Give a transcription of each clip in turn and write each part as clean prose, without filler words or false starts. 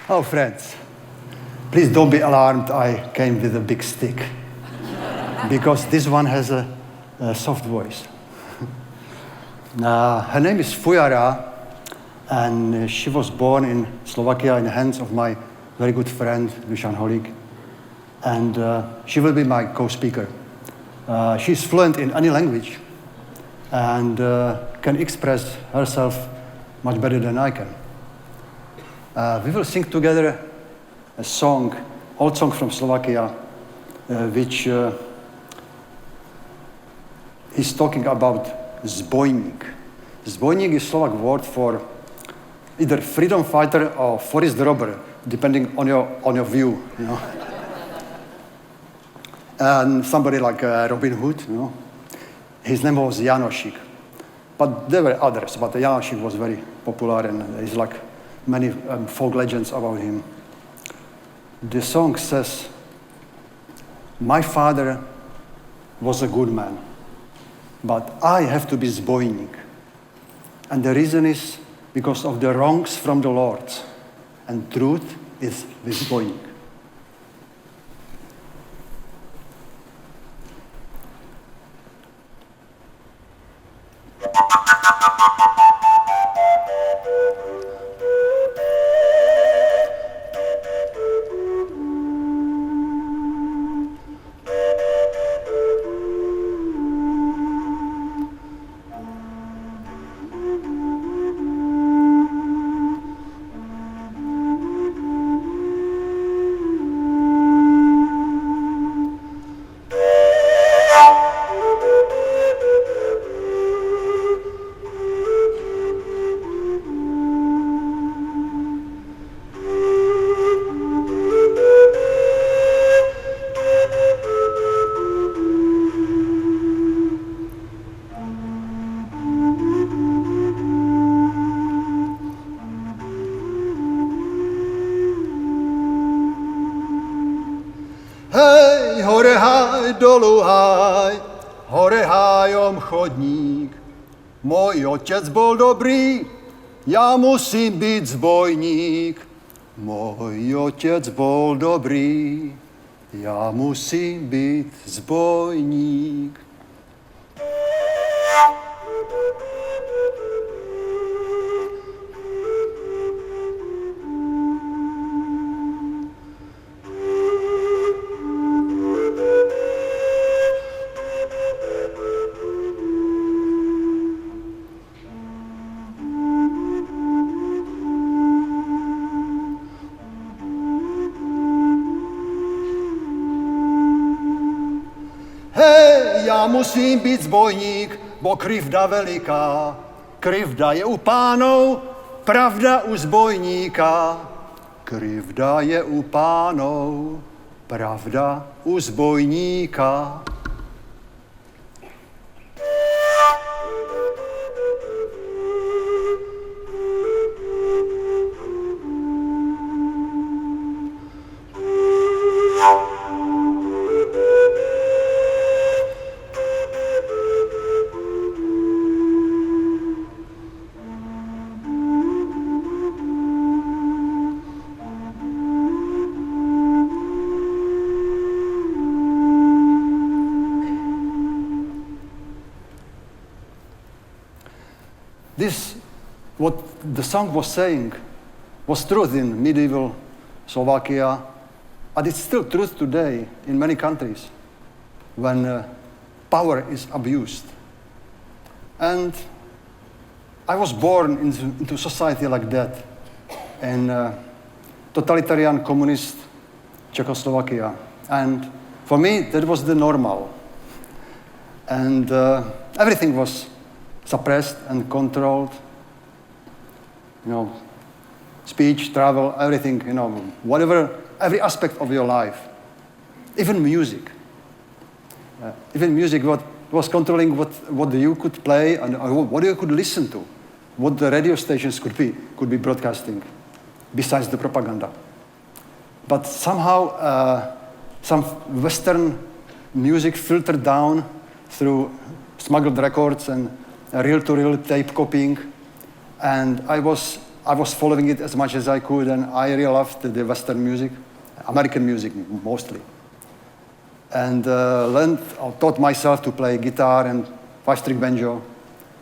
Oh, friends, please don't be alarmed. I came with a big stick because this one has a soft voice. Her name is Fujara, and she was born in Slovakia in the hands of my very good friend, Rychlik, and she will be my co-speaker. She's fluent in any language and can express herself much better than I can. We will sing together a song, old song from Slovakia, which is talking about zbojník. Zbojník is Slovak word for either freedom fighter or forest robber, depending on your view, you know. And somebody like Robin Hood, you know, his name was Janošík. But there were others, but Janošík was very popular, and there's like many folk legends about him. The song says, "My father was a good man, but I have to be zbojník. And the reason is because of the wrongs from the Lord, and truth is the zbojník." Dolu háj, hore hájom chodník. Môj otec bol dobrý, ja musím byť zbojník. Môj otec bol dobrý, ja musím byť zbojník. Ja musím byť zbojník, bo krivda veliká. Krivda je u pánov, pravda u zbojníka. Krivda je u pánov, pravda u zbojníka. This, what the song was saying, was truth in medieval Slovakia, and it's still truth today in many countries when power is abused. And I was born into society like that in totalitarian communist Czechoslovakia. And for me, that was the normal. And everything was suppressed and controlled. You know, speech, travel, everything, you know, whatever, every aspect of your life. Even music. Even music was controlling what you could play and what you could listen to, what the radio stations could be broadcasting, besides the propaganda. But somehow some Western music filtered down through smuggled records and reel-to-reel tape copying, and I was I was following it as much as I could, and I really loved the Western music, American music mostly. And taught myself to play guitar and 5-string banjo,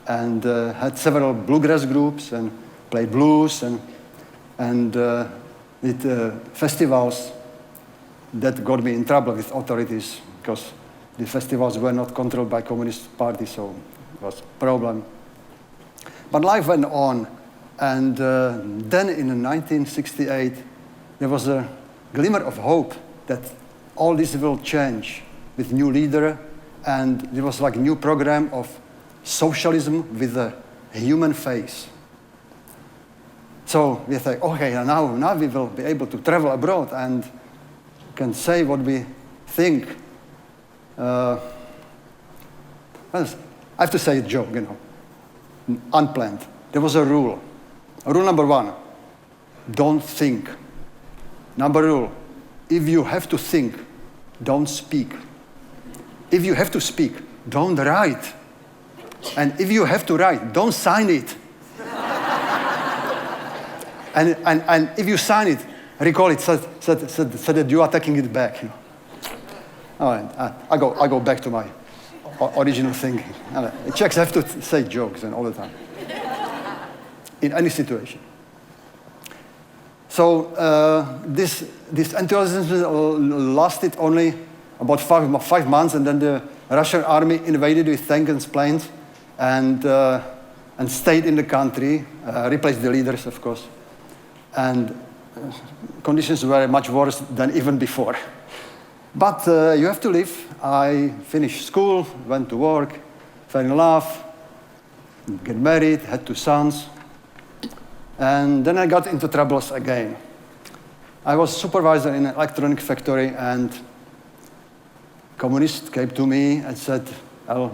and had several bluegrass groups, and played blues, and did festivals that got me in trouble with authorities, because the festivals were not controlled by Communist Party, so it was a problem. But life went on, and then in 1968, there was a glimmer of hope that all this will change with new leader, and there was like a new program of socialism with a human face. So we think, okay, now we will be able to travel abroad and can say what we think. Well, I have to say a joke, unplanned. There was a rule. Rule number 1, don't think. Number rule, if you have to think, don't speak. If you have to speak, don't write. And if you have to write, don't sign it. and if you sign it, recall it so that you are taking it back. All right, I go back to my original thinking. Czechs have to say jokes and all the time, in any situation. So this enthusiasm lasted only about 5 months, and then the Russian army invaded with tanks and planes, and stayed in the country, replaced the leaders, of course, and conditions were much worse than even before. But you have to live. I finished school, went to work, fell in love, get married, had 2 sons, and then I got into troubles again. I was supervisor in an electronic factory, and communist came to me and said, "Well,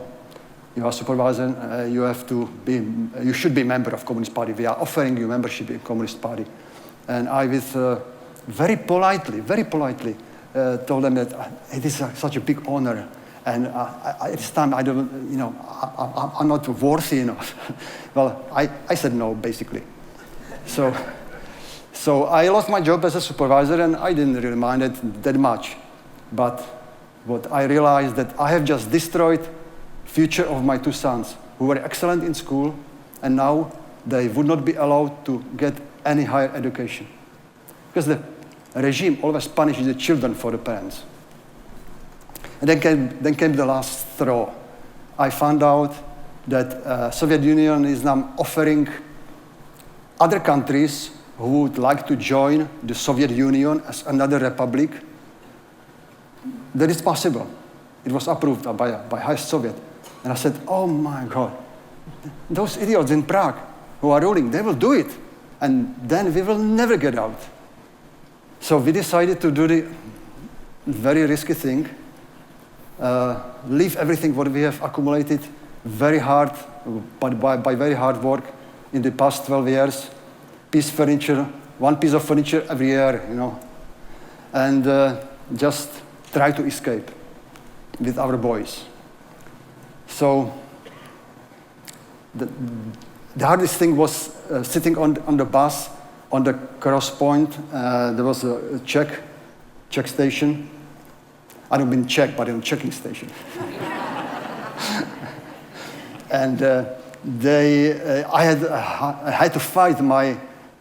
you are supervisor. You should be a member of Communist Party. We are offering you membership in Communist Party." And I, very politely, told them that it is such a big honor, and at this time I don't, I'm not worthy enough. Well, I said no, basically. So I lost my job as a supervisor, and I didn't really mind it that much. But what I realized that I have just destroyed future of my 2 sons, who were excellent in school, and now they would not be allowed to get any higher education, because the regime always punishes the children for the parents. And then came the last straw. I found out that Soviet Union is now offering other countries who would like to join the Soviet Union as another republic. That is possible. It was approved by High Soviet. And I said, oh my God, those idiots in Prague who are ruling, they will do it. And then we will never get out. So we decided to do the very risky thing, leave everything what we have accumulated very hard, but by very hard work in the past 12 years, one piece of furniture every year, and just try to escape with our boys. So the hardest thing was sitting on the bus on the cross point. There was a Czech station. I don't mean Czech, but a checking station. And I had to fight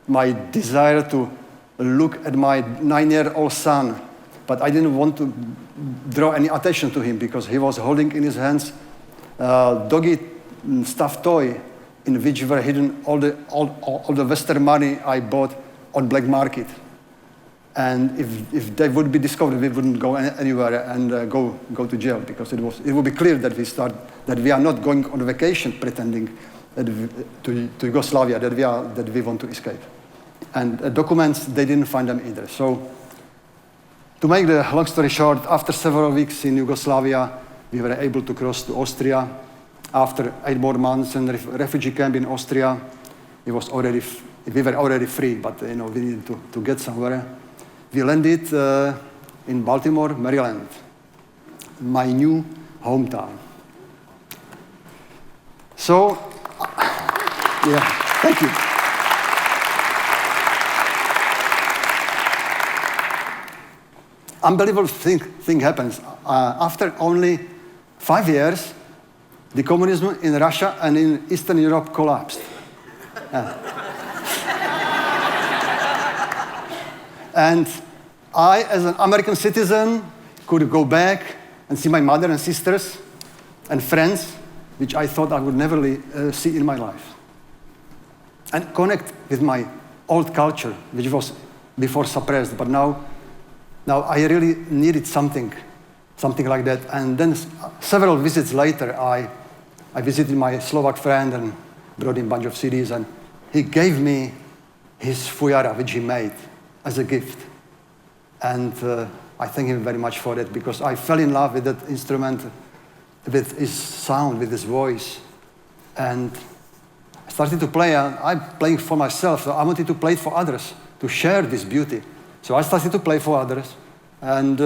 my desire to look at my 9-year-old son, but I didn't want to draw any attention to him because he was holding in his hands a doggy stuffed toy in which were hidden all the Western money I bought on black market. And if they would be discovered, we wouldn't go anywhere and go to jail, because it would be clear that we are not going on vacation pretending to Yugoslavia, that we want to escape. And documents, they didn't find them either. So to make the long story short, after several weeks in Yugoslavia, we were able to cross to Austria. After 8 more months in refugee camp in Austria, we were already free, but we needed to get somewhere. We landed in Baltimore, Maryland, my new hometown. So, yeah, thank you. unbelievable thing happens. After only 5 years, the communism in Russia and in Eastern Europe collapsed. And I, as an American citizen, could go back and see my mother and sisters and friends, which I thought I would never see in my life. And connect with my old culture, which was before suppressed, but now I really needed something like that. And then several visits later, I visited my Slovak friend and brought him a bunch of CDs, and he gave me his Fujara, which he made as a gift. And I thank him very much for it, because I fell in love with that instrument, with his sound, with his voice. And I started to play, and I'm playing for myself, so I wanted to play it for others, to share this beauty. So I started to play for others. And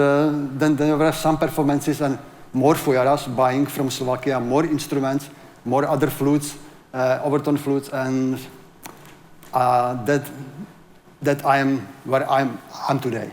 then there were some performances and more fujaras buying from Slovakia, more instruments, more other flutes, overtone flutes, and that I am where I'm today.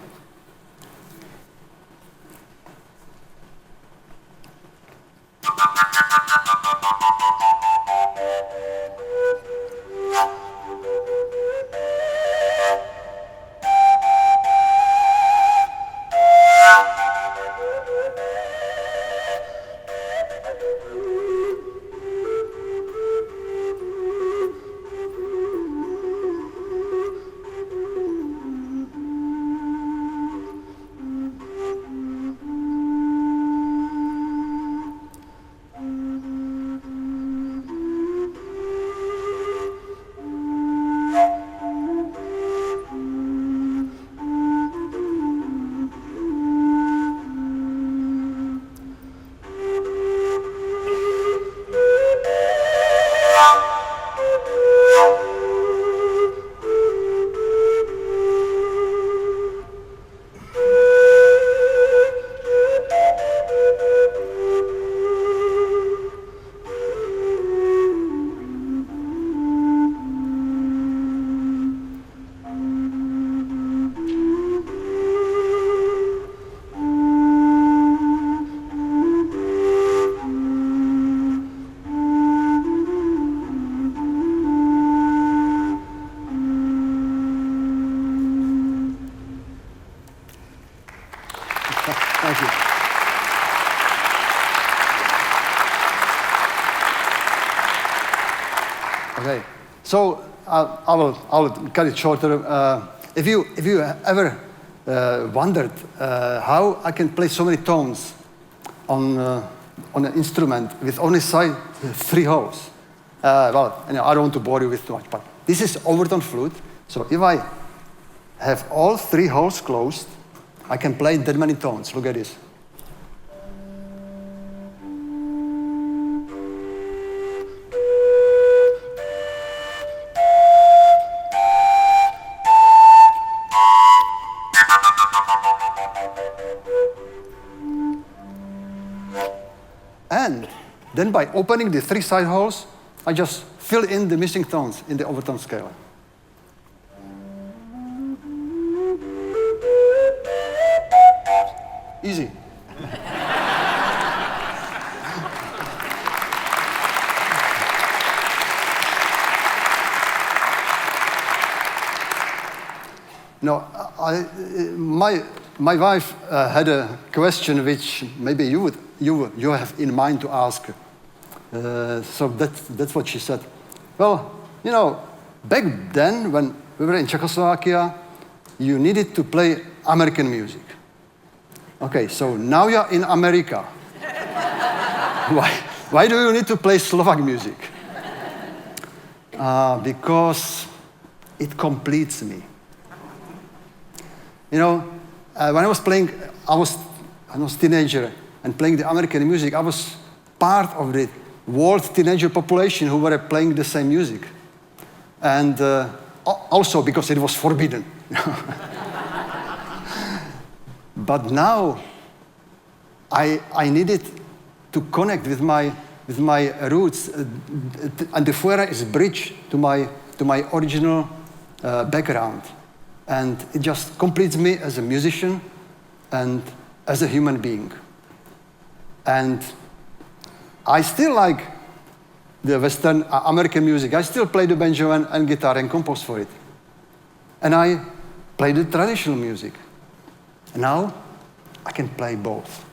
Thank you. Okay, so I will cut it shorter. If you ever wondered how I can play so many tones on an instrument with only 3 holes, well, I don't want to bore you with too much, but this is overtone flute. So if I have all 3 holes closed, I can play that many tones. Look at this. And then by opening the 3 side holes, I just fill in the missing tones in the overtone scale. Easy. No, my wife had a question which maybe you have in mind to ask. So that's what she said. Well, you know, back then when we were in Czechoslovakia, you needed to play American music. Okay, so now you're in America. Why do you need to play Slovak music? Because it completes me. You know, when I was playing, I was a teenager and playing the American music, I was part of the world teenager population who were playing the same music. And also because it was forbidden. But now, I needed to connect with my roots, and the Fujara is a bridge to my original background, and it just completes me as a musician, and as a human being. And I still like the Western American music. I still play the banjo and guitar and compose for it. And I play the traditional music. And now I can play both.